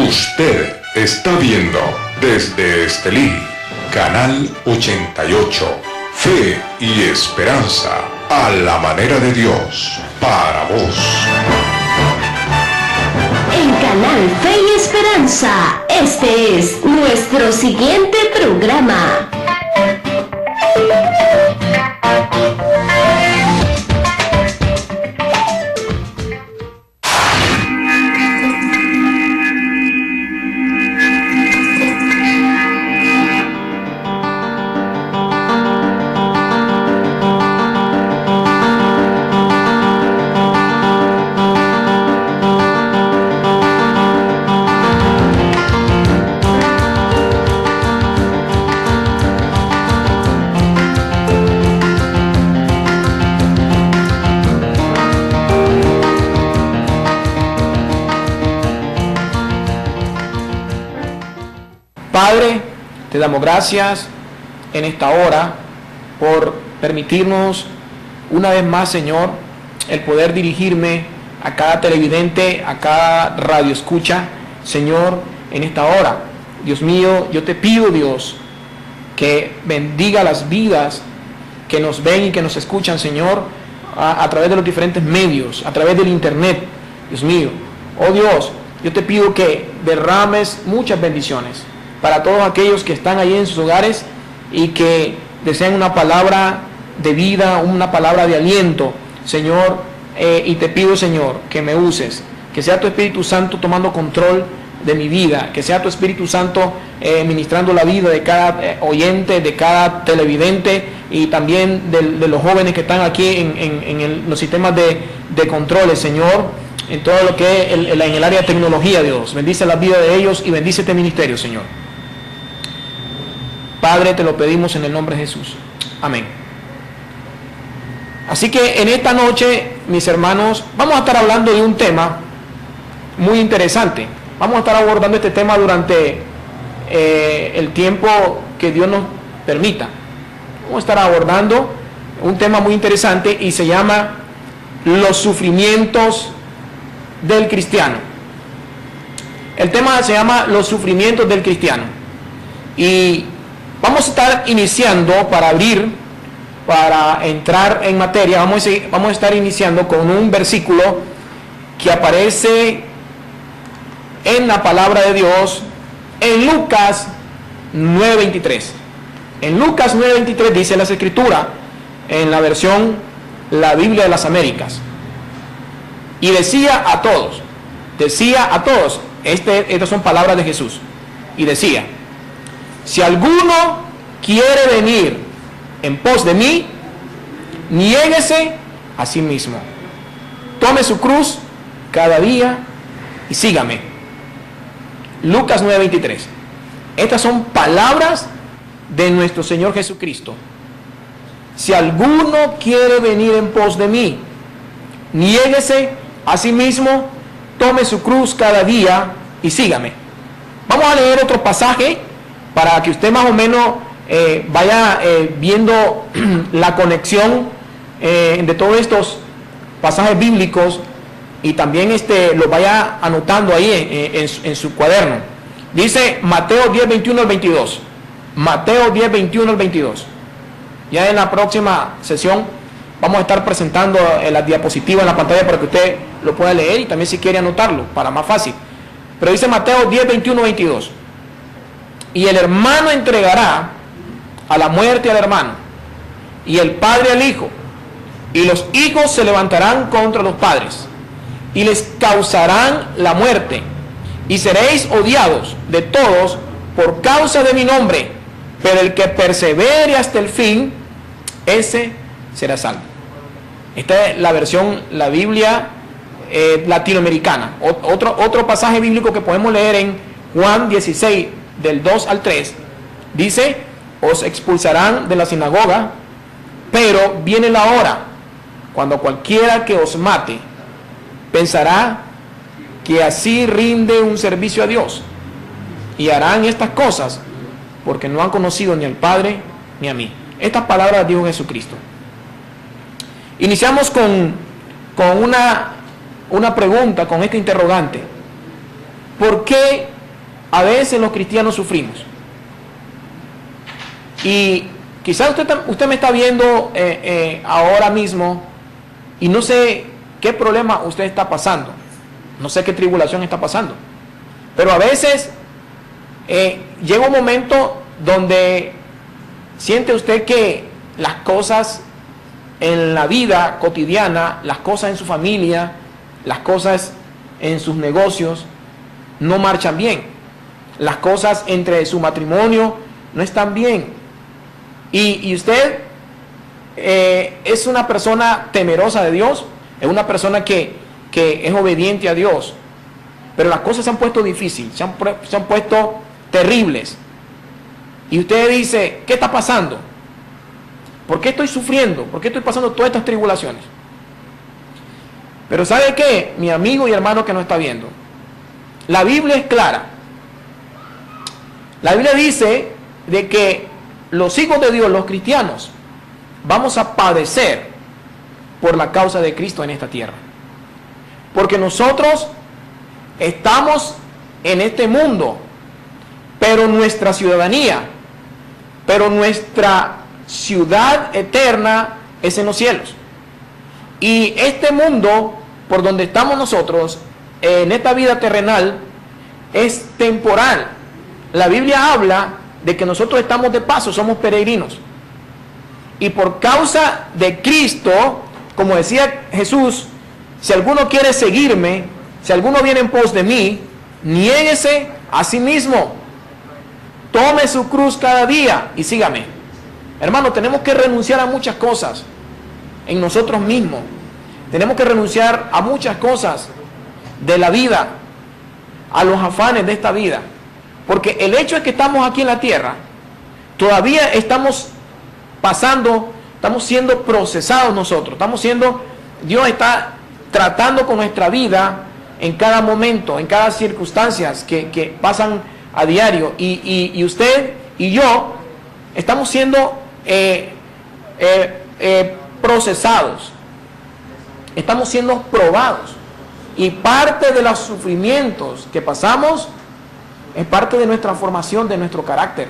Usted está viendo desde Estelí, Canal 88, Fe y Esperanza, a la manera de Dios, para vos. En Canal Fe y Esperanza, este es nuestro siguiente programa. Padre, te damos gracias en esta hora por permitirnos una vez más, Señor, el poder dirigirme a cada televidente, a cada radio escucha, Señor, en esta hora. Dios mío, yo te pido, Dios, que bendiga las vidas que nos ven y que nos escuchan, Señor, a través de los diferentes medios, a través del internet. Dios mío, oh Dios, yo te pido que derrames muchas bendiciones para todos aquellos que están ahí en sus hogares y que desean una palabra de vida, una palabra de aliento, Señor, y te pido, Señor, que me uses, que sea tu Espíritu Santo tomando control de mi vida, que sea tu Espíritu Santo ministrando la vida de cada oyente, de cada televidente y también de los jóvenes que están aquí en los sistemas de controles, Señor, en todo lo que es en el área de tecnología, Dios. Bendice la vida de ellos y bendice este ministerio, Señor. Padre, te lo pedimos en el nombre de Jesús. Amén. Así que en esta noche, mis hermanos, vamos a estar hablando de un tema muy interesante. Vamos a estar abordando este tema durante el tiempo que Dios nos permita. Vamos a estar abordando un tema muy interesante y se llama los sufrimientos del cristiano. El tema se llama los sufrimientos del cristiano. Y vamos a estar iniciando, para entrar en materia, vamos a estar iniciando con un versículo que aparece en la palabra de Dios en Lucas 9:23. En Lucas 9:23 dice las Escrituras, en la versión La Biblia de las Américas, y decía a todos, estas son palabras de Jesús, y decía: si alguno quiere venir en pos de mí, niéguese a sí mismo, tome su cruz cada día y sígame. Lucas 9:23. Estas son palabras de nuestro Señor Jesucristo. Si alguno quiere venir en pos de mí, niéguese a sí mismo, tome su cruz cada día y sígame. Vamos a leer otro pasaje para que usted más o menos vaya viendo la conexión de todos estos pasajes bíblicos y también lo vaya anotando ahí en su cuaderno. Dice Mateo 10:21 al 22. Mateo 10:21 al 22. Ya en la próxima sesión vamos a estar presentando la diapositiva en la pantalla para que usted lo pueda leer y también si quiere anotarlo para más fácil. Pero dice Mateo 10:21 22. Y el hermano entregará a la muerte al hermano, y el padre al hijo, y los hijos se levantarán contra los padres, y les causarán la muerte, y seréis odiados de todos por causa de mi nombre, pero el que persevere hasta el fin, ese será salvo. Esta es la versión, la Biblia latinoamericana. Otro pasaje bíblico que podemos leer en Juan 16, del 2 al 3, dice: os expulsarán de la sinagoga, pero viene la hora cuando cualquiera que os mate pensará que así rinde un servicio a Dios, y harán estas cosas porque no han conocido ni al Padre ni a mí. Estas palabras dijo Jesucristo. Iniciamos con una pregunta, con este interrogante: ¿por qué a veces los cristianos sufrimos. Y quizás usted me está viendo ahora mismo y no sé qué problema usted está pasando, no sé qué tribulación está pasando, pero a veces llega un momento donde siente usted que las cosas en la vida cotidiana, las cosas en su familia, las cosas en sus negocios no marchan bien, las cosas entre su matrimonio no están bien, y usted es una persona temerosa de Dios, es una persona que es obediente a Dios, pero las cosas se han puesto difíciles, se han puesto terribles, y usted dice, ¿qué está pasando? ¿Por qué estoy sufriendo? ¿Por qué estoy pasando todas estas tribulaciones? Pero ¿sabe qué? Mi amigo y hermano que nos está viendo, la Biblia es clara. La Biblia dice de que los hijos de Dios, los cristianos, vamos a padecer por la causa de Cristo en esta tierra. Porque nosotros estamos en este mundo, pero nuestra ciudadanía, pero nuestra ciudad eterna es en los cielos. Y este mundo por donde estamos nosotros, en esta vida terrenal, es temporal. La Biblia habla de que nosotros estamos de paso, somos peregrinos. Y por causa de Cristo, como decía Jesús, si alguno quiere seguirme, si alguno viene en pos de mí, niéguese a sí mismo, tome su cruz cada día y sígame. Hermano, tenemos que renunciar a muchas cosas en nosotros mismos. Tenemos que renunciar a muchas cosas de la vida, a los afanes de esta vida. Porque el hecho es que estamos aquí en la tierra, todavía estamos pasando, estamos siendo procesados nosotros, Dios está tratando con nuestra vida en cada momento, en cada circunstancia que pasan a diario. Y usted y yo estamos siendo procesados, estamos siendo probados. Y parte de los sufrimientos que pasamos es parte de nuestra formación, de nuestro carácter,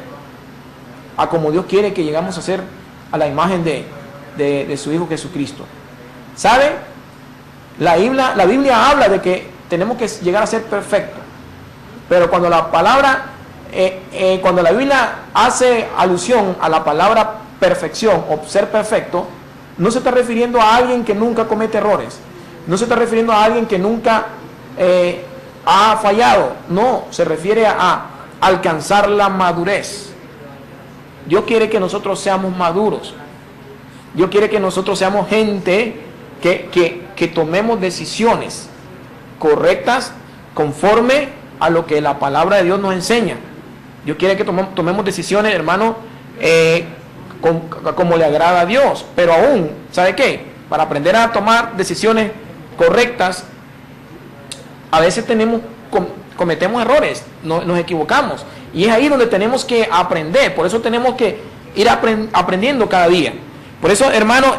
a como Dios quiere que llegamos a ser a la imagen de su Hijo Jesucristo. ¿Sabe? La Biblia habla de que tenemos que llegar a ser perfectos, pero cuando la palabra, cuando la Biblia hace alusión a la palabra perfección o ser perfecto, no se está refiriendo a alguien que nunca comete errores, no se está refiriendo a alguien que nunca ha fallado, no, se refiere a alcanzar la madurez. Dios quiere que nosotros seamos maduros. Dios quiere que nosotros seamos gente que tomemos decisiones correctas conforme a lo que la palabra de Dios nos enseña. Dios quiere que tomemos decisiones, hermano, como le agrada a Dios. Pero aún, ¿sabe qué? Para aprender a tomar decisiones correctas, a veces cometemos errores, nos equivocamos. Y es ahí donde tenemos que aprender. Por eso tenemos que ir aprendiendo cada día. Por eso, hermano,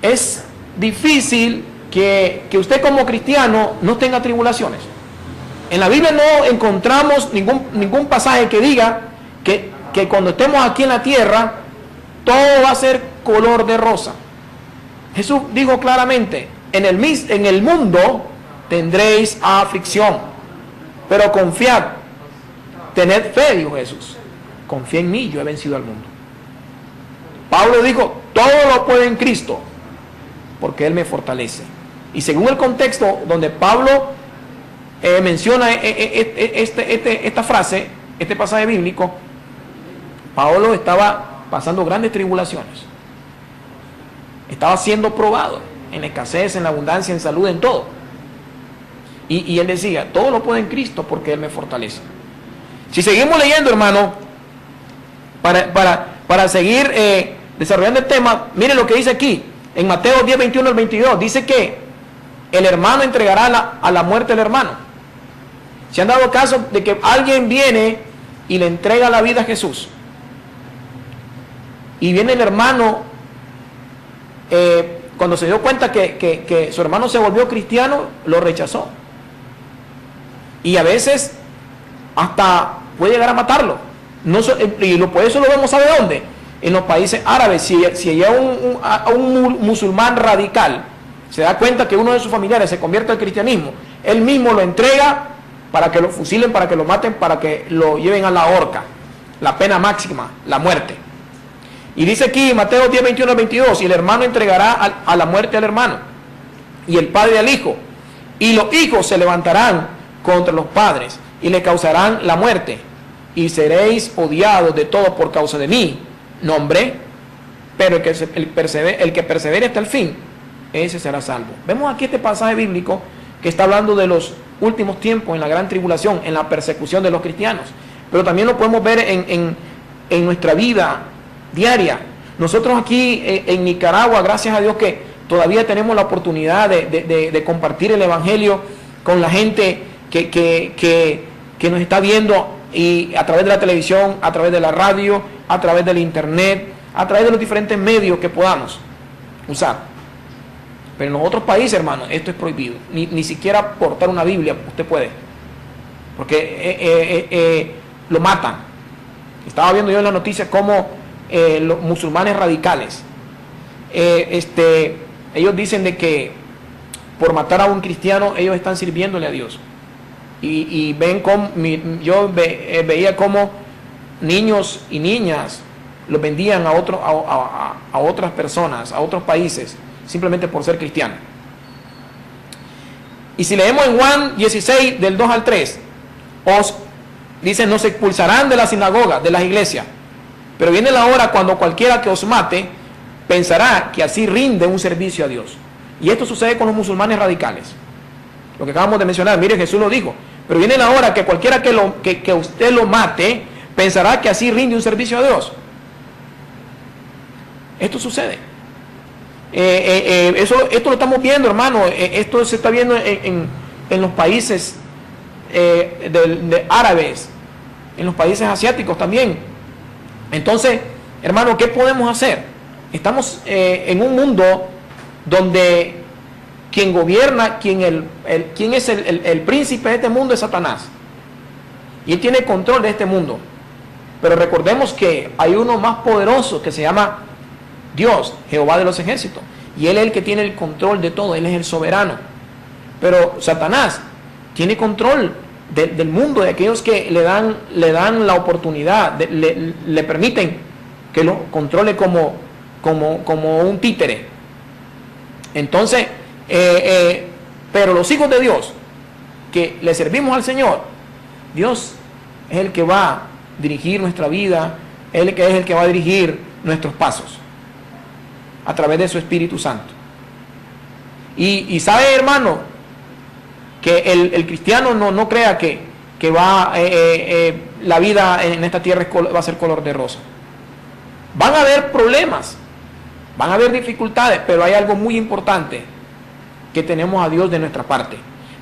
es difícil que usted como cristiano no tenga tribulaciones. En la Biblia no encontramos ningún pasaje que diga que cuando estemos aquí en la tierra todo va a ser color de rosa. Jesús dijo claramente, en el mundo tendréis aflicción, pero confiad, tened fe, dijo Jesús. Confía en mí, yo he vencido al mundo. Pablo dijo, todo lo puedo en Cristo, porque Él me fortalece. Y según el contexto donde Pablo menciona esta frase, este pasaje bíblico, Pablo estaba pasando grandes tribulaciones. Estaba siendo probado en la escasez, en la abundancia, en salud, en todo. Y él decía, todo lo puedo en Cristo porque Él me fortalece. Si seguimos leyendo, hermano, para seguir desarrollando el tema, mire lo que dice aquí, en Mateo 10, 21 al 22, dice que el hermano entregará a la muerte al hermano. Se han dado casos de que alguien viene y le entrega la vida a Jesús. Y viene el hermano, cuando se dio cuenta que su hermano se volvió cristiano, lo rechazó. y a veces hasta puede llegar a matarlo. Eso lo vemos, ¿sabe dónde? En los países árabes. Si hay un musulmán radical se da cuenta que uno de sus familiares se convierte al cristianismo, él mismo lo entrega para que lo fusilen, para que lo maten, para que lo lleven a la horca, la pena máxima, la muerte. Y dice aquí Mateo 10, 21 al 22, y el hermano entregará a la muerte al hermano, y el padre al hijo, y los hijos se levantarán contra los padres, y le causarán la muerte, y seréis odiados de todos por causa de mí, nombre, pero el que persevere hasta el fin, ese será salvo. Vemos aquí este pasaje bíblico que está hablando de los últimos tiempos, en la gran tribulación, en la persecución de los cristianos, pero también lo podemos ver en nuestra vida diaria. Nosotros aquí en Nicaragua, gracias a Dios que todavía tenemos la oportunidad de compartir el evangelio con la gente que nos está viendo, y a través de la televisión, a través de la radio, a través del internet, a través de los diferentes medios que podamos usar. Pero en los otros países, hermanos, esto es prohibido. Ni siquiera portar una Biblia usted puede, porque lo matan. Estaba viendo yo en las noticias cómo los musulmanes radicales, ellos dicen de que por matar a un cristiano ellos están sirviéndole a Dios. Y ven como yo veía cómo niños y niñas los vendían a otras personas, a otros países, simplemente por ser cristianos. Y si leemos en Juan 16 del 2 al 3, dice: nos expulsarán de la sinagoga, de las iglesias, pero viene la hora cuando cualquiera que os mate pensará que así rinde un servicio a Dios. Y esto sucede con los musulmanes radicales, lo que acabamos de mencionar. Mire, Jesús lo dijo: pero viene la hora que cualquiera que usted lo mate pensará que así rinde un servicio a Dios. Esto sucede. Esto lo estamos viendo, hermano. Esto se está viendo en los países árabes, en los países asiáticos también. Entonces, hermano, ¿qué podemos hacer? Estamos en un mundo donde quien gobierna, quien es el príncipe de este mundo es Satanás, y él tiene control de este mundo. Pero recordemos que hay uno más poderoso que se llama Dios, Jehová de los ejércitos, y Él es el que tiene el control de todo. Él es el soberano. Pero Satanás tiene control del mundo, de aquellos que le dan la oportunidad, le permiten que lo controle como un títere. Entonces, pero los hijos de Dios, que le servimos al Señor, Dios es el que va a dirigir nuestra vida, Él es el que va a dirigir nuestros pasos a través de su Espíritu Santo. Y sabe, hermano, que el cristiano no crea que la vida en esta tierra va a ser color de rosa. Van a haber problemas, van a haber dificultades, pero hay algo muy importante: que tenemos a Dios de nuestra parte.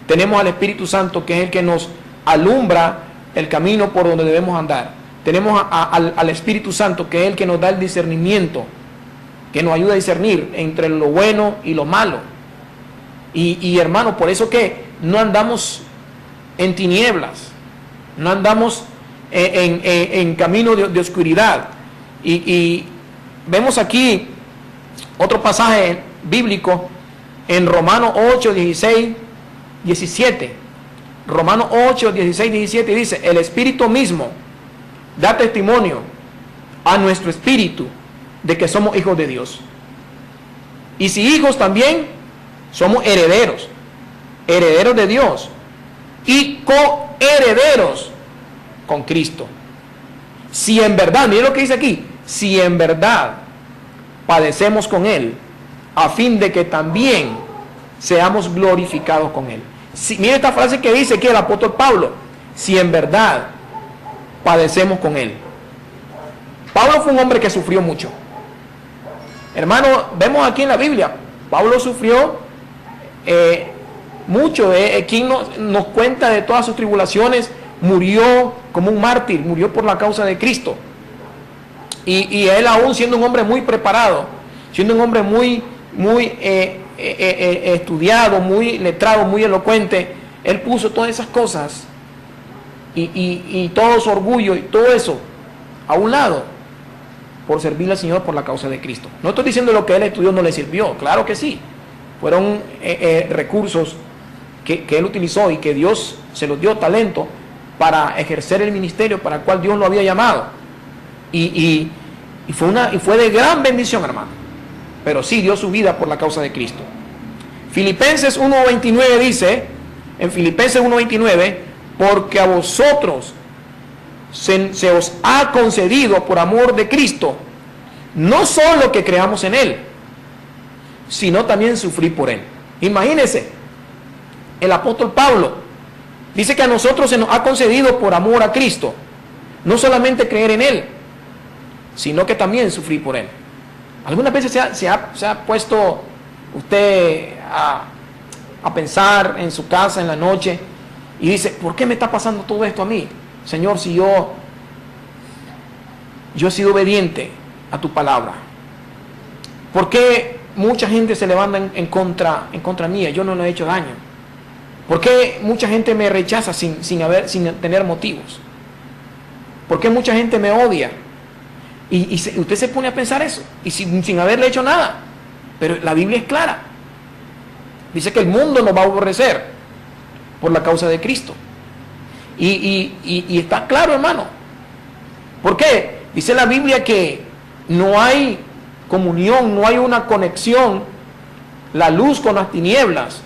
Tenemos al Espíritu Santo, que es el que nos alumbra el camino por donde debemos andar. Tenemos al Espíritu Santo, que es el que nos da el discernimiento, que nos ayuda a discernir entre lo bueno y lo malo. Y hermano, por eso que no andamos en tinieblas, no andamos en camino de oscuridad. Y vemos aquí otro pasaje bíblico en Romanos 8, 16, 17. Romanos 8, 16, 17 dice: el Espíritu mismo da testimonio a nuestro espíritu de que somos hijos de Dios. Y si hijos, también somos herederos, herederos de Dios y coherederos con Cristo. Si en verdad, miren lo que dice aquí: si en verdad padecemos con Él, a fin de que también seamos glorificados con Él. Mire esta frase que dice aquí el apóstol Pablo: si en verdad padecemos con Él. Pablo fue un hombre que sufrió mucho. Hermano, vemos aquí en la Biblia, Pablo sufrió mucho. Quien nos cuenta de todas sus tribulaciones, murió como un mártir, murió por la causa de Cristo. Y él, aún siendo un hombre muy preparado, siendo un hombre muy estudiado, muy letrado, muy elocuente, él puso todas esas cosas y todo su orgullo y todo eso a un lado por servirle al Señor por la causa de Cristo. No estoy diciendo lo que él estudió no le sirvió, claro que sí. Fueron recursos que él utilizó y que Dios se los dio talento para ejercer el ministerio para el cual Dios lo había llamado. Y fue de gran bendición, hermano. Pero sí dio su vida por la causa de Cristo. Filipenses 1:29 dice, en Filipenses 1:29, porque a vosotros se os ha concedido por amor de Cristo, no solo que creamos en Él, sino también sufrir por Él. Imagínense, el apóstol Pablo dice que a nosotros se nos ha concedido por amor a Cristo, no solamente creer en Él, sino que también sufrir por Él. Algunas veces se ha puesto usted a pensar en su casa en la noche y dice, ¿por qué me está pasando todo esto a mí? Señor, si yo he sido obediente a tu palabra, ¿por qué mucha gente se levanta en contra mía? Yo no le he hecho daño. ¿Por qué mucha gente me rechaza sin tener motivos? ¿Por qué mucha gente me odia? Y usted se pone a pensar eso, y sin haberle hecho nada. Pero la Biblia es clara. Dice que el mundo nos va a aborrecer por la causa de Cristo. Y está claro, hermano. ¿Por qué? Dice la Biblia que no hay comunión, no hay una conexión, la luz con las tinieblas.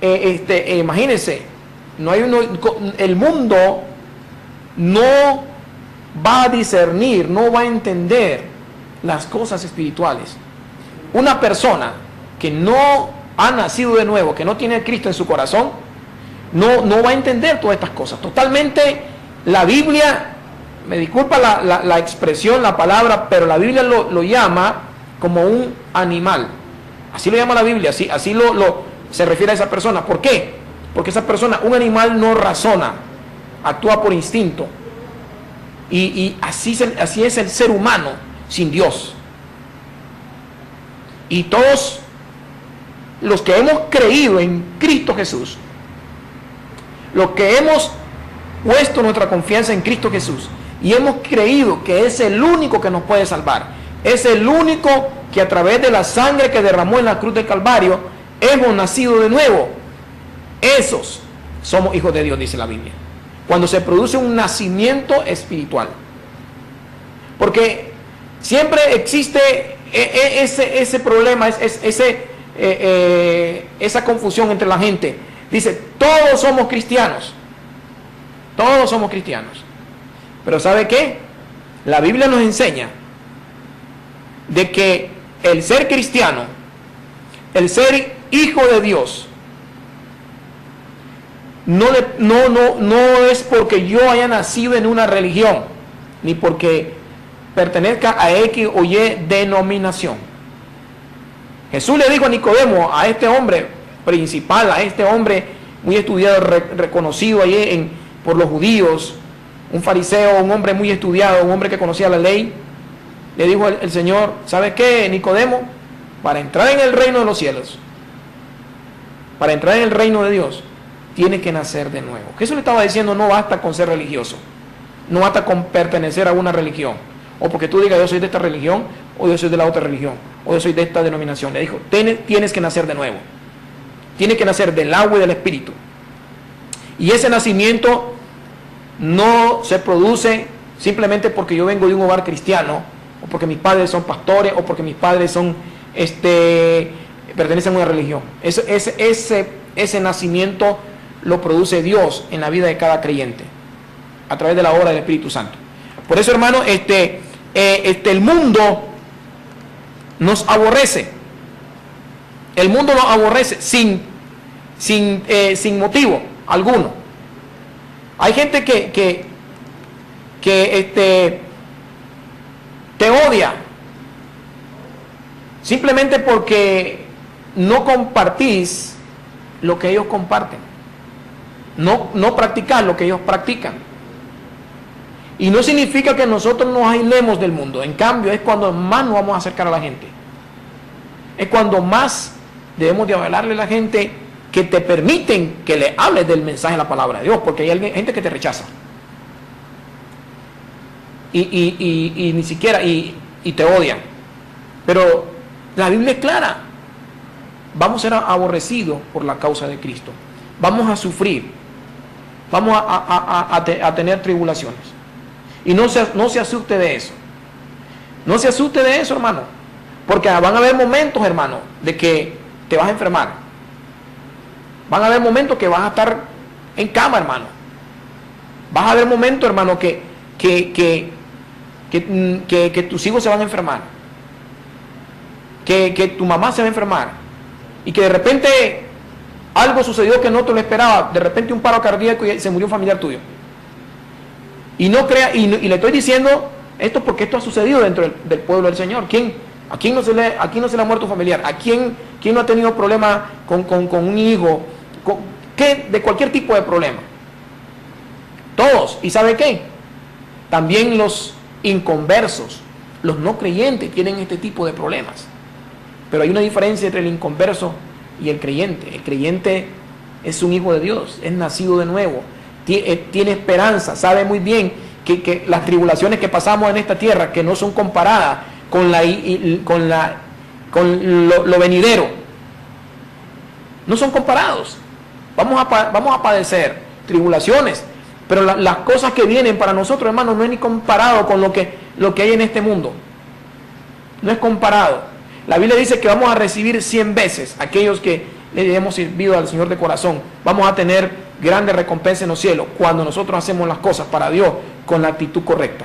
Imagínense, el mundo no va a discernir, no va a entender las cosas espirituales. Una persona que no ha nacido de nuevo, que no tiene a Cristo en su corazón, no va a entender todas estas cosas. Totalmente, la Biblia, me disculpa la expresión, la palabra, pero la Biblia lo llama como un animal. Así lo llama la Biblia, así se refiere a esa persona. ¿Por qué? Porque esa persona, un animal no razona, actúa por instinto. Y así es el ser humano sin Dios. Y todos los que hemos creído en Cristo Jesús, los que hemos puesto nuestra confianza en Cristo Jesús y hemos creído que es el único que nos puede salvar, es el único que a través de la sangre que derramó en la cruz del Calvario hemos nacido de nuevo, esos somos hijos de Dios, dice la Biblia. Cuando se produce un nacimiento espiritual, porque siempre existe ese problema, esa confusión entre la gente. Dice, todos somos cristianos, pero ¿sabe qué? La Biblia nos enseña de que el ser cristiano, el ser hijo de Dios, no es porque yo haya nacido en una religión, ni porque pertenezca a X o Y denominación. Jesús le dijo a Nicodemo, a este hombre principal, a este hombre muy estudiado, reconocido allí por los judíos, un fariseo, un hombre muy estudiado, un hombre que conocía la ley, le dijo el Señor, ¿sabe qué, Nicodemo? Para entrar en el reino de los cielos, para entrar en el reino de Dios, tiene que nacer de nuevo. Jesús le estaba diciendo, no basta con ser religioso, no basta con pertenecer a una religión, o porque tú digas yo soy de esta religión, o yo soy de la otra religión, o yo soy de esta denominación. Le dijo, tienes que nacer de nuevo, tienes que nacer del agua y del Espíritu. Y ese nacimiento no se produce simplemente porque yo vengo de un hogar cristiano, o porque mis padres son pastores, o porque mis padres son pertenecen a una religión. Ese nacimiento lo produce Dios en la vida de cada creyente a través de la obra del Espíritu Santo. Por eso, hermano, el mundo nos aborrece. El mundo nos aborrece sin motivo alguno. Hay gente que te odia simplemente porque no compartís lo que ellos comparten, no practicar lo que ellos practican. Y no significa que nosotros nos aislemos del mundo. En cambio, es cuando más nos vamos a acercar a la gente. Es cuando más debemos de hablarle a la gente que te permiten que le hables del mensaje de la palabra de Dios, porque hay gente que te rechaza. Y ni siquiera, y te odian. Pero la Biblia es clara. Vamos a ser aborrecidos por la causa de Cristo. Vamos a sufrir. Vamos a tener tribulaciones. Y no se asuste de eso. No se asuste de eso, hermano. Porque van a haber momentos, hermano, de que te vas a enfermar. Van a haber momentos que vas a estar en cama, hermano. Vas a haber momentos, hermano, que tus hijos se van a enfermar. Que tu mamá se va a enfermar. Y que de repente algo sucedió que no te lo esperaba. De repente un paro cardíaco y se murió un familiar tuyo. Y no crea, y le estoy diciendo esto porque esto ha sucedido dentro del pueblo del Señor. ¿A quién no se le ha muerto un familiar? ¿A quién no ha tenido problemas con un hijo? De cualquier tipo de problema. Todos. ¿Y sabe qué? También los inconversos, los no creyentes tienen este tipo de problemas. Pero hay una diferencia entre el inconverso y el creyente. El creyente es un hijo de Dios, es nacido de nuevo, tiene esperanza, sabe muy bien que las tribulaciones que pasamos en esta tierra, que no son comparadas con lo venidero, no son comparados. Vamos a padecer tribulaciones, pero las cosas que vienen para nosotros, hermanos, no es ni comparado con lo que hay en este mundo. No es comparado. La Biblia dice que vamos a recibir 100 veces aquellos que le hemos servido al Señor de corazón. Vamos a tener grandes recompensas en los cielos cuando nosotros hacemos las cosas para Dios con la actitud correcta.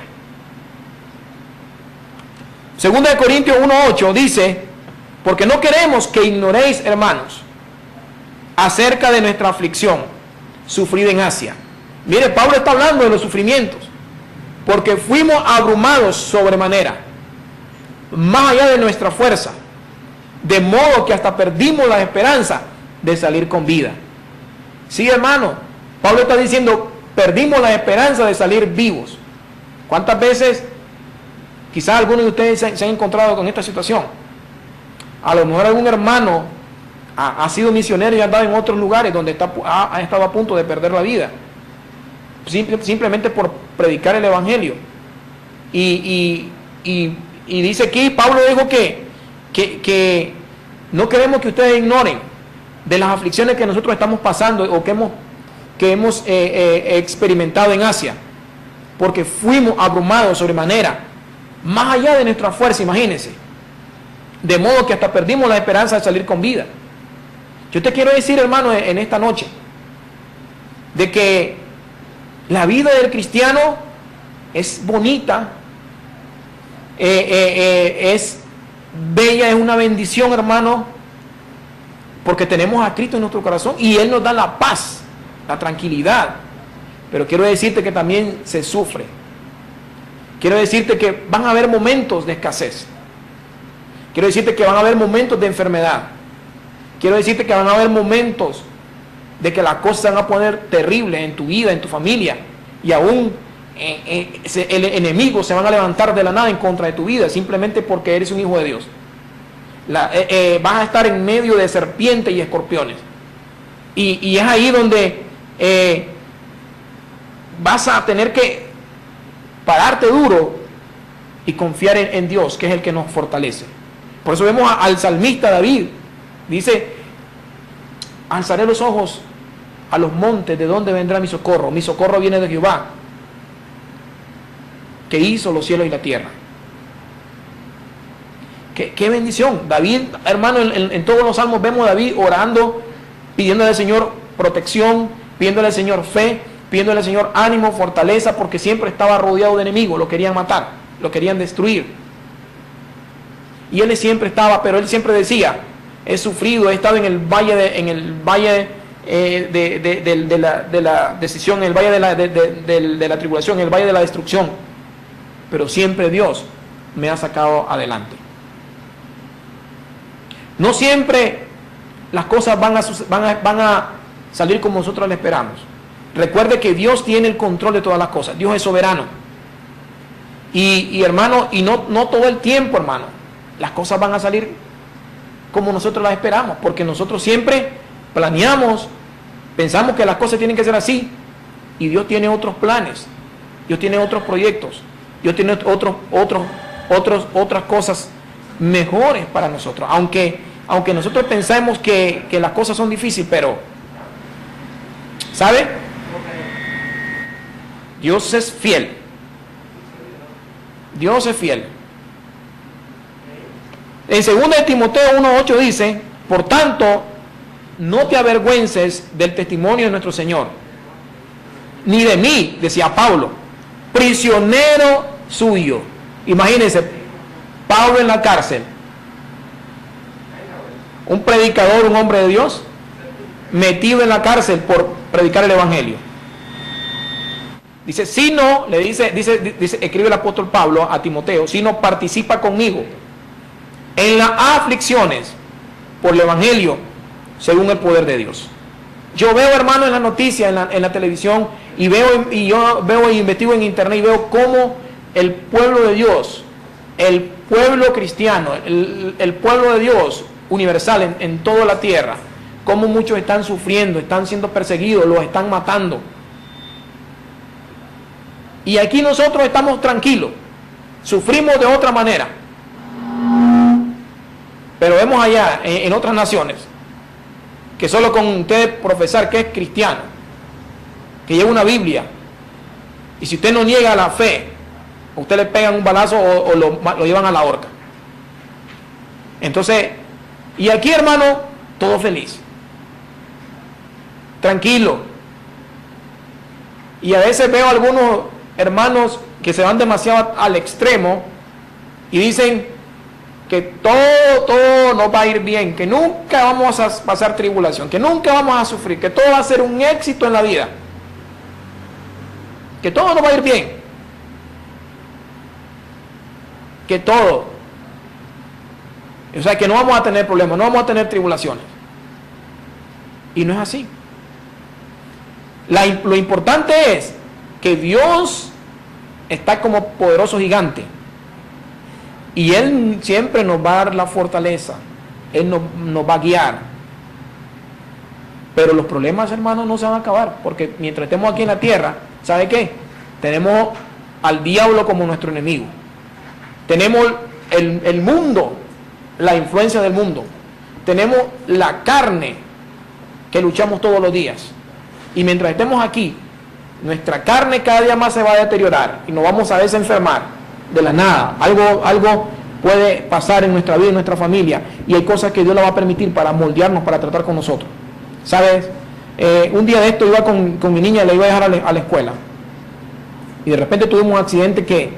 Segunda de Corintios 1:8 dice: porque no queremos que ignoréis, hermanos, acerca de nuestra aflicción sufrida en Asia. Mire, Pablo está hablando de los sufrimientos, porque fuimos abrumados sobremanera, más allá de nuestra fuerza, de modo que hasta perdimos la esperanza de salir con vida. Sí, hermano, Pablo está diciendo, perdimos la esperanza de salir vivos. ¿Cuántas veces quizás algunos de ustedes se han encontrado con esta situación? A lo mejor algún hermano ha sido misionero y ha andado en otros lugares donde ha estado a punto de perder la vida, simplemente por predicar el evangelio. Y dice aquí, Pablo dijo que no queremos que ustedes ignoren de las aflicciones que nosotros estamos pasando o que hemos experimentado en Asia, porque fuimos abrumados sobremanera, más allá de nuestra fuerza, imagínense, de modo que hasta perdimos la esperanza de salir con vida. Yo te quiero decir, hermano, en esta noche, de que la vida del cristiano es bonita, es bella, es una bendición, hermano, porque tenemos a Cristo en nuestro corazón y Él nos da la paz, la tranquilidad. Pero quiero decirte que también se sufre. Quiero decirte que van a haber momentos de escasez. Quiero decirte que van a haber momentos de enfermedad. Quiero decirte que van a haber momentos de que las cosas se van a poner terribles en tu vida, en tu familia, y aún el enemigo se van a levantar de la nada en contra de tu vida, simplemente porque eres un hijo de Dios. Vas a estar en medio de serpientes y escorpiones. Y es ahí donde vas a tener que pararte duro y confiar en Dios, que es el que nos fortalece. Por eso vemos al salmista David. Dice: alzaré los ojos a los montes, ¿de dónde vendrá mi socorro? Mi socorro viene de Jehová, que hizo los cielos y la tierra. Qué bendición. David, hermano, en todos los salmos vemos a David orando, pidiéndole al Señor protección, pidiéndole al Señor fe, pidiéndole al Señor ánimo, fortaleza, porque siempre estaba rodeado de enemigos, lo querían matar, lo querían destruir. Y él siempre estaba, pero él siempre decía: he sufrido, he estado en el valle de la decisión, en el valle de la tribulación, en el valle de la destrucción, pero siempre Dios me ha sacado adelante. No siempre las cosas van a salir como nosotros le esperamos. Recuerde que Dios tiene el control de todas las cosas. Dios es soberano. Y hermano, y no todo el tiempo, hermano, las cosas van a salir como nosotros las esperamos, porque nosotros siempre planeamos, pensamos que las cosas tienen que ser así, y Dios tiene otros planes, Dios tiene otros proyectos, Dios tiene otras cosas mejores para nosotros, aunque nosotros pensemos que las cosas son difíciles, pero ¿sabe? Dios es fiel. Dios es fiel. En 2 de Timoteo 1:8 dice: por tanto, no te avergüences del testimonio de nuestro Señor, ni de mí, decía Pablo, prisionero suyo. Imagínense, Pablo en la cárcel, un predicador, un hombre de Dios, metido en la cárcel por predicar el evangelio. Dice, si no, escribe el apóstol Pablo a Timoteo, si no participa conmigo en las aflicciones por el evangelio según el poder de Dios. Yo veo, hermano, en las noticias, en la televisión, yo veo e investigo en internet y veo cómo el pueblo de Dios, el pueblo cristiano, el pueblo de Dios universal en toda la tierra, cómo muchos están sufriendo, están siendo perseguidos, los están matando. Y aquí nosotros estamos tranquilos, sufrimos de otra manera. Pero vemos allá, en otras naciones, que solo con usted profesar que es cristiano, que lleva una Biblia, y si usted no niega la fe, a usted le pegan un balazo o lo llevan a la horca. Entonces, y aquí, hermano, todo feliz, tranquilo. Y a veces veo algunos hermanos que se van demasiado al extremo y dicen que todo nos va a ir bien, que nunca vamos a pasar tribulación, que nunca vamos a sufrir, que todo va a ser un éxito en la vida, que todo nos va a ir bien, que todo, o sea, que no vamos a tener problemas, no vamos a tener tribulaciones. Y no es así. Lo importante es que Dios está como poderoso gigante y Él siempre nos va a dar la fortaleza, Él nos va a guiar. Pero los problemas, hermanos, no se van a acabar, porque mientras estemos aquí en la tierra, ¿sabe qué? Tenemos al diablo como nuestro enemigo, tenemos el mundo, la influencia del mundo, tenemos la carne que luchamos todos los días, y mientras estemos aquí, nuestra carne cada día más se va a deteriorar y nos vamos a desenfermar de la nada. Algo puede pasar en nuestra vida, en nuestra familia, y hay cosas que Dios la va a permitir para moldearnos, para tratar con nosotros. ¿Sabes? Un día de esto iba con mi niña, la iba a dejar a la escuela, y de repente tuvimos un accidente que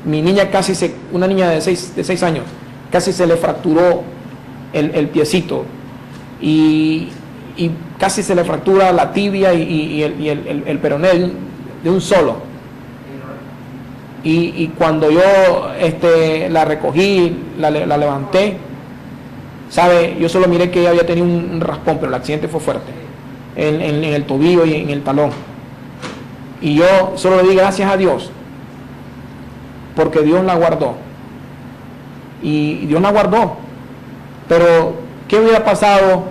mi niña una niña de 6 años, casi se le fracturó el piecito, y casi se le fractura la tibia y el peroné de un solo. Y cuando yo la recogí, la levanté, ¿sabe? Yo solo miré que ella había tenido un raspón, pero el accidente fue fuerte en el tobillo y en el talón. Y yo solo le di gracias a Dios, porque Dios la guardó. Y Dios la guardó. Pero, ¿qué hubiera pasado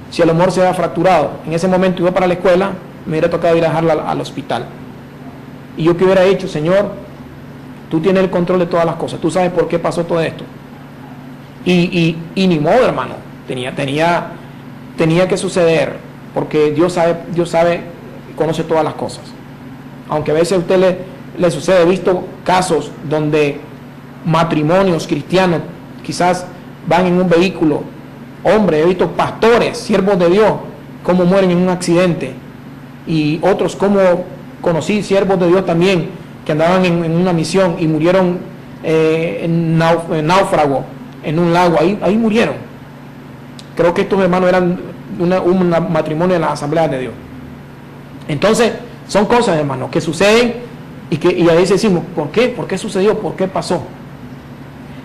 si el amor se había fracturado? En ese momento iba para la escuela, me hubiera tocado ir a dejarla al hospital. Y yo, ¿qué hubiera hecho? Señor, tú tienes el control de todas las cosas, tú sabes por qué pasó todo esto. Y ni modo, hermano, tenía que suceder, porque Dios sabe, conoce todas las cosas. Aunque a veces a usted le sucede, he visto casos donde matrimonios cristianos quizás van en un vehículo, hombre, he visto pastores, siervos de Dios, cómo mueren en un accidente, y otros como conocí siervos de Dios también que andaban en una misión y murieron en náufrago en un lago, ahí murieron. Creo que estos hermanos eran un matrimonio de las asambleas de Dios. Entonces son cosas, hermanos, que suceden y a veces decimos, ¿por qué? ¿Por qué sucedió? ¿Por qué pasó?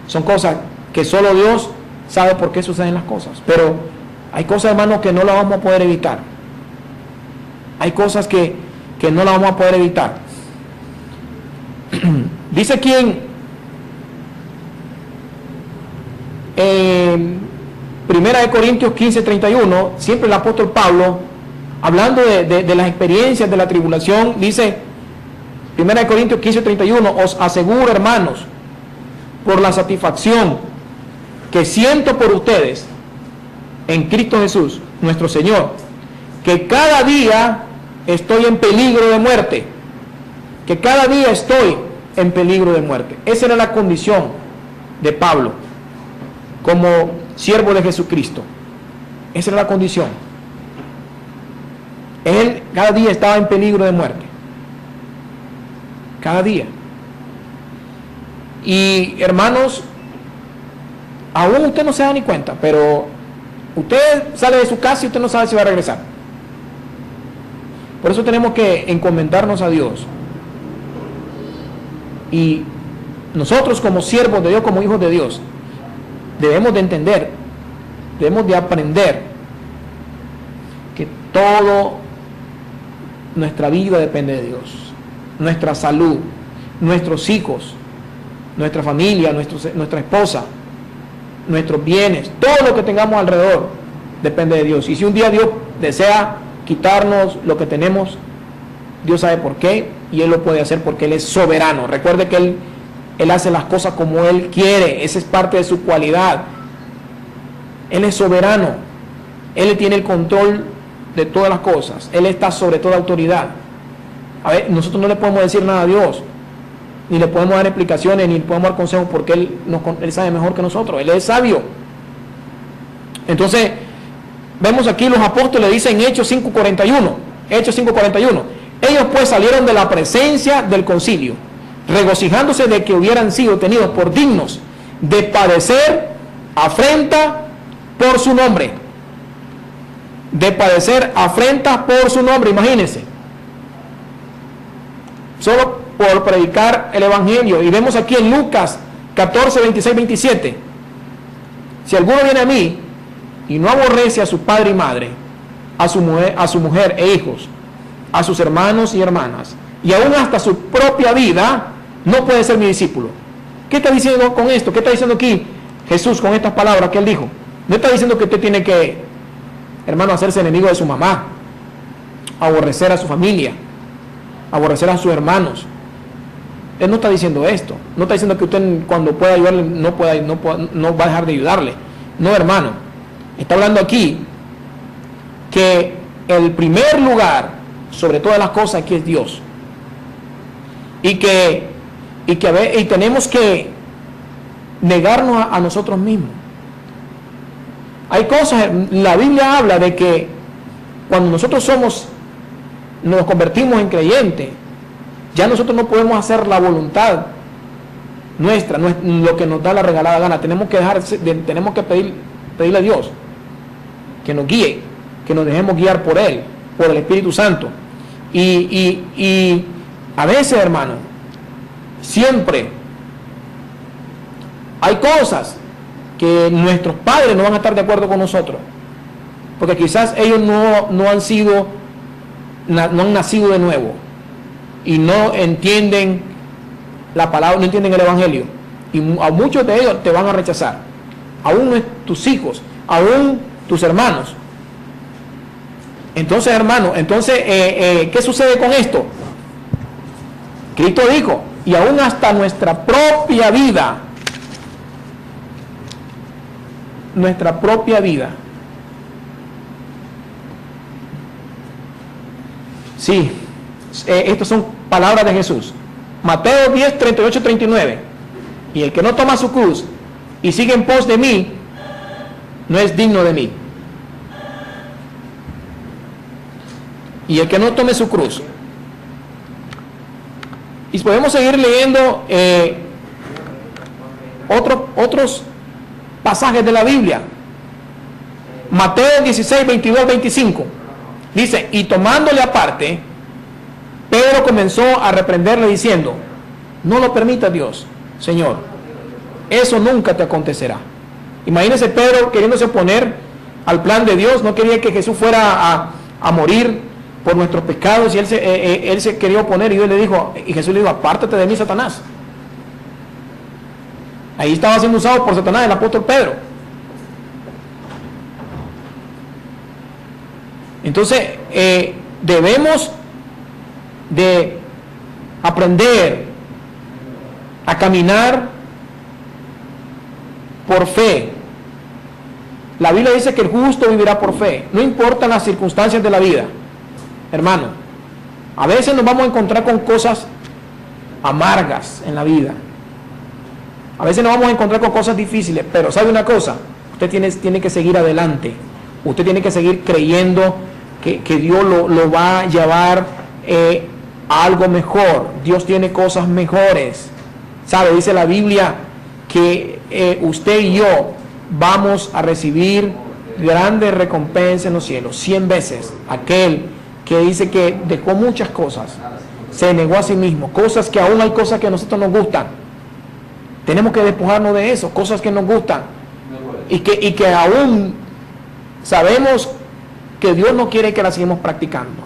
Son cosas que solo Dios sabe por qué suceden las cosas, pero hay cosas, hermanos, que no las vamos a poder evitar. Hay cosas que no las vamos a poder evitar. Dice aquí Primera de Corintios 15:31, siempre el apóstol Pablo, hablando de las experiencias de la tribulación, dice, Primera de Corintios 15:31, os aseguro, hermanos, por la satisfacción que siento por ustedes en Cristo Jesús, nuestro Señor, que cada día estoy en peligro de muerte, que cada día estoy en peligro de muerte. Esa era la condición de Pablo como siervo de Jesucristo. Esa era la condición. Él cada día estaba en peligro de muerte. Cada día. Y hermanos, aún usted no se da ni cuenta, pero usted sale de su casa y usted no sabe si va a regresar. Por eso tenemos que encomendarnos a Dios. Y nosotros como siervos de Dios, como hijos de Dios, debemos de entender, debemos de aprender que todo nuestra vida depende de Dios. Nuestra salud, nuestros hijos, nuestra familia, nuestra esposa, nuestros bienes, todo lo que tengamos alrededor depende de Dios. Y si un día Dios desea quitarnos lo que tenemos, Dios sabe por qué, y Él lo puede hacer porque Él es soberano. Recuerde que Él hace las cosas como Él quiere, esa es parte de su cualidad. Él es soberano, Él tiene el control de todas las cosas, Él está sobre toda autoridad. A ver, nosotros no le podemos decir nada a Dios, ni le podemos dar explicaciones, ni le podemos dar consejos, porque Él sabe mejor que nosotros, Él es sabio. Entonces, vemos aquí los apóstoles dicen Hechos 5:41, ellos pues salieron de la presencia del concilio, regocijándose de que hubieran sido tenidos por dignos de padecer afrenta por su nombre. De padecer afrenta por su nombre, imagínense. Solo por predicar el Evangelio. Y vemos aquí en Lucas 14, 26, 27. Si alguno viene a mí y no aborrece a su padre y madre, a su mujer e hijos, a sus hermanos y hermanas, y aún hasta su propia vida, no puede ser mi discípulo. ¿Qué está diciendo con esto? ¿Qué está diciendo aquí Jesús con estas palabras que Él dijo? No está diciendo que usted tiene que, hermano, hacerse enemigo de su mamá, aborrecer a su familia, aborrecer a sus hermanos. Él no está diciendo esto. No está diciendo que usted cuando pueda ayudarle no va a dejar de ayudarle. No, hermano. Está hablando aquí que el primer lugar sobre todas las cosas aquí es Dios. Y tenemos que negarnos a nosotros mismos. Hay cosas, la Biblia habla de que cuando nosotros nos convertimos en creyentes, ya nosotros no podemos hacer la voluntad nuestra, lo que nos da la regalada gana. Tenemos que pedirle a Dios que nos guíe, que nos dejemos guiar por Él, por el Espíritu Santo. Y a veces, hermano, siempre hay cosas que nuestros padres no van a estar de acuerdo con nosotros, porque quizás ellos no han nacido de nuevo y no entienden la palabra, no entienden el Evangelio, y a muchos de ellos te van a rechazar, aún tus hijos, aún tus hermanos. Entonces, hermano, ¿qué sucede con esto? Cristo dijo, y aún hasta nuestra propia vida, sí, estas son palabras de Jesús. Mateo 10, 38, 39. Y el que no toma su cruz y sigue en pos de mí, no es digno de mí. Y el que no tome su cruz. Y podemos seguir leyendo otros pasajes de la Biblia. Mateo 16, 22, 25. Dice, y tomándole aparte, Pedro comenzó a reprenderle diciendo, no lo permita Dios, Señor, eso nunca te acontecerá. Imagínese Pedro queriéndose oponer al plan de Dios, no quería que Jesús fuera a morir por nuestros pecados, y él se quería oponer, y Jesús le dijo, apártate de mí, Satanás. Ahí estaba siendo usado por Satanás el apóstol Pedro. Entonces, debemos de aprender a caminar por fe. La Biblia dice que el justo vivirá por fe, no importan las circunstancias de la vida. Hermano, a veces nos vamos a encontrar con cosas amargas en la vida. A veces nos vamos a encontrar con cosas difíciles, pero ¿sabe una cosa? Usted tiene que seguir adelante. Usted tiene que seguir creyendo que Dios lo va a llevar a algo mejor. Dios tiene cosas mejores. ¿Sabe? Dice la Biblia que usted y yo vamos a recibir grandes recompensas en los cielos. 100 veces aquel que dice que dejó muchas cosas, se negó a sí mismo, cosas que aún hay cosas que a nosotros nos gustan. Tenemos que despojarnos de eso, cosas que nos gustan y que aún sabemos que Dios no quiere que las sigamos practicando.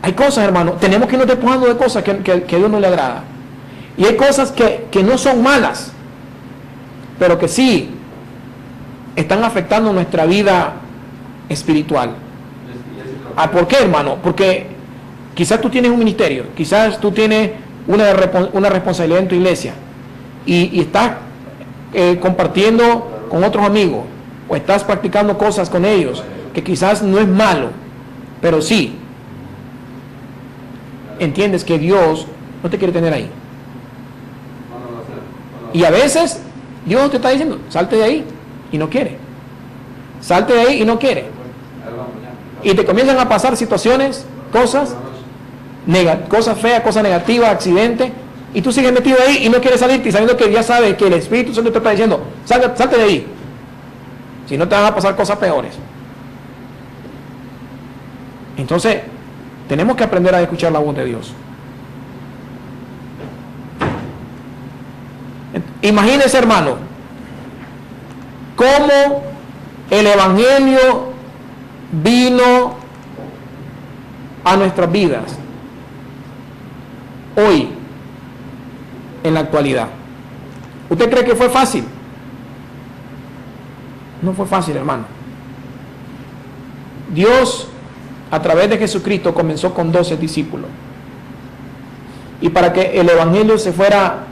Hay cosas, hermano, tenemos que irnos despojando de cosas que a Dios no le agrada. Y hay cosas que no son malas, pero que sí están afectando nuestra vida espiritual. ¿Por qué, hermano? Porque quizás tú tienes un ministerio, quizás tú tienes una responsabilidad en tu iglesia y estás compartiendo con otros amigos o estás practicando cosas con ellos que quizás no es malo, pero sí entiendes que Dios no te quiere tener ahí. Y a veces Dios te está diciendo, salte de ahí, y no quiere. Salte de ahí y no quiere. Y te comienzan a pasar situaciones, cosas feas, cosas negativas, accidentes, y tú sigues metido ahí y no quieres salirte, y sabiendo que ya sabes que el Espíritu Santo te está diciendo, salte de ahí. Si no te van a pasar cosas peores. Entonces, tenemos que aprender a escuchar la voz de Dios. Imagínese, hermano, cómo el Evangelio vino a nuestras vidas hoy, en la actualidad. ¿Usted cree que fue fácil? No fue fácil, hermano. Dios, a través de Jesucristo, comenzó con 12 discípulos. Y para que el Evangelio se fuera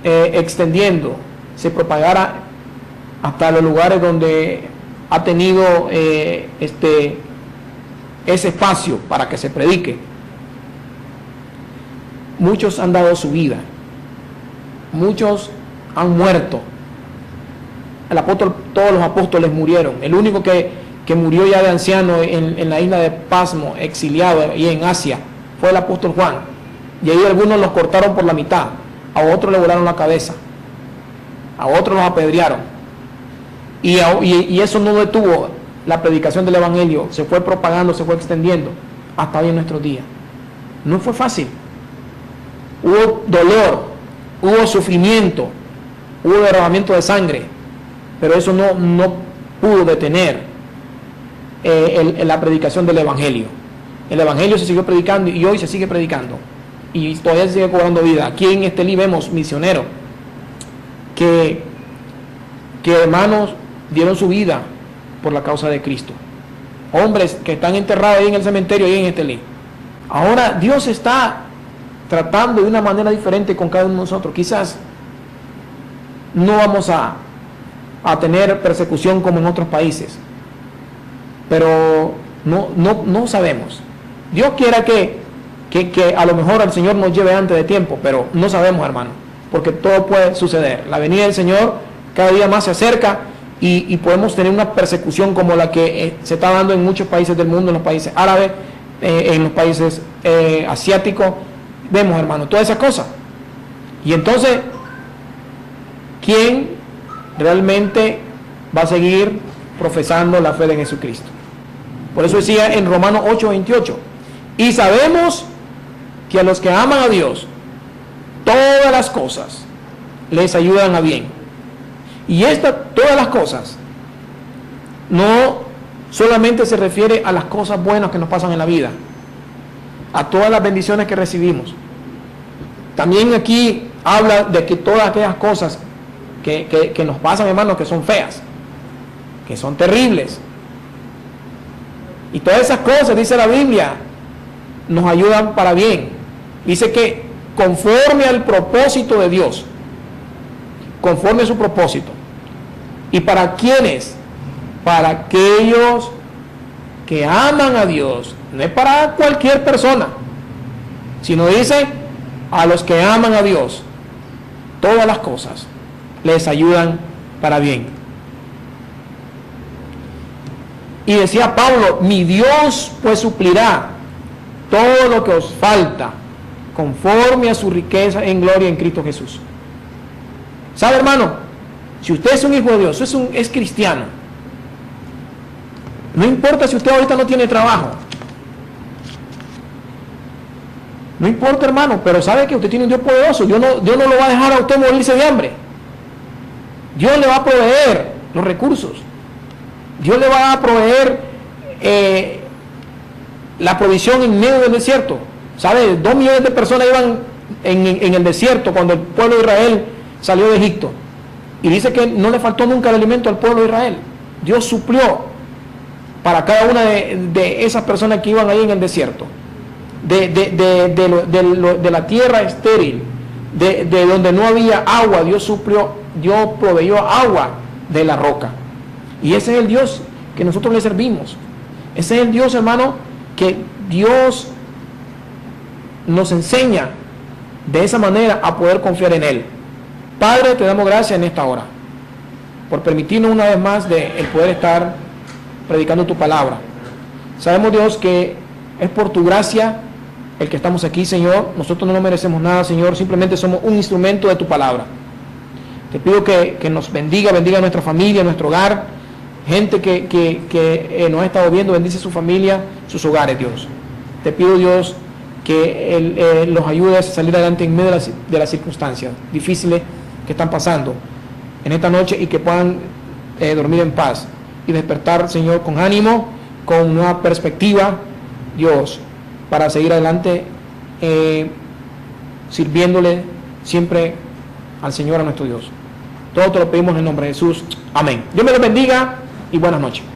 extendiendo, se propagara hasta los lugares donde ha tenido ese espacio para que se predique. Muchos han dado su vida, muchos han muerto. Todos los apóstoles murieron. El único que murió ya de anciano en la isla de Pasmo, exiliado y en Asia, fue el apóstol Juan. Y ahí algunos los cortaron por la mitad, a otros le volaron la cabeza, a otros los apedrearon. Y eso no detuvo la predicación del Evangelio, se fue propagando, se fue extendiendo hasta hoy en nuestros días. No fue fácil. Hubo dolor, hubo sufrimiento, hubo derramamiento de sangre, pero eso no pudo detener la predicación del Evangelio. El Evangelio se siguió predicando y hoy se sigue predicando y todavía se sigue cobrando vida. Aquí en Estelí vemos misioneros que hermanos dieron su vida por la causa de Cristo. Hombres que están enterrados ahí en el cementerio, ahí en Estelí. Ahora Dios está tratando de una manera diferente con cada uno de nosotros. Quizás no vamos a tener persecución como en otros países, pero no sabemos. Dios quiera que a lo mejor el Señor nos lleve antes de tiempo, pero no sabemos, hermano, porque todo puede suceder. La venida del Señor cada día más se acerca y podemos tener una persecución como la que se está dando en muchos países del mundo, en los países árabes, en los países asiáticos. Vemos, hermano, todas esas cosas. Y entonces, ¿quién realmente va a seguir profesando la fe de Jesucristo? Por eso decía en Romanos 8:28, y sabemos que a los que aman a Dios, todas las cosas les ayudan a bien. Y todas las cosas no solamente se refiere a las cosas buenas que nos pasan en la vida, a todas las bendiciones que recibimos. También aquí habla de que todas aquellas cosas que nos pasan, hermanos, que son feas, que son terribles, Y todas esas cosas, dice la Biblia, nos ayudan para bien. Dice que conforme al propósito de Dios, conforme a su propósito. ¿Y para quiénes? Para aquellos que aman a Dios. No es para cualquier persona, sino dice a los que aman a Dios. Todas las cosas les ayudan para bien. Y decía Pablo, mi Dios pues suplirá todo lo que os falta conforme a su riqueza en gloria en Cristo Jesús. ¿Sabe, hermano? Si usted es un hijo de Dios, es cristiano, no importa si usted ahorita no tiene trabajo, no importa, hermano, pero sabe que usted tiene un Dios poderoso. Dios no lo va a dejar a usted morirse de hambre. Dios le va a proveer los recursos. Dios le va a proveer la provisión en medio del desierto. ¿Sabe? 2 millones de personas iban en el desierto cuando el pueblo de Israel salió de Egipto. Y dice que no le faltó nunca el alimento al pueblo de Israel. Dios suplió para cada una de esas personas que iban ahí en el desierto. De la tierra estéril, de donde no había agua, Dios proveyó agua de la roca. Y ese es el Dios que nosotros le servimos. Ese es el Dios, hermano, que Dios nos enseña de esa manera a poder confiar en Él. Padre, te damos gracias en esta hora por permitirnos una vez más el poder estar predicando tu palabra. Sabemos, Dios, que es por tu gracia el que estamos aquí, Señor. Nosotros no merecemos nada, Señor, simplemente somos un instrumento de tu palabra. Te pido que nos bendiga nuestra familia, nuestro hogar, gente que nos ha estado viendo, bendice su familia, sus hogares, Dios. Te pido, Dios, que los ayudes a salir adelante en medio de las circunstancias difíciles que están pasando en esta noche y que puedan dormir en paz y despertar, Señor, con ánimo, con nueva perspectiva, Dios, para seguir adelante sirviéndole siempre al Señor, a nuestro Dios. Todo te lo pedimos en el nombre de Jesús. Amén. Dios me los bendiga y buenas noches.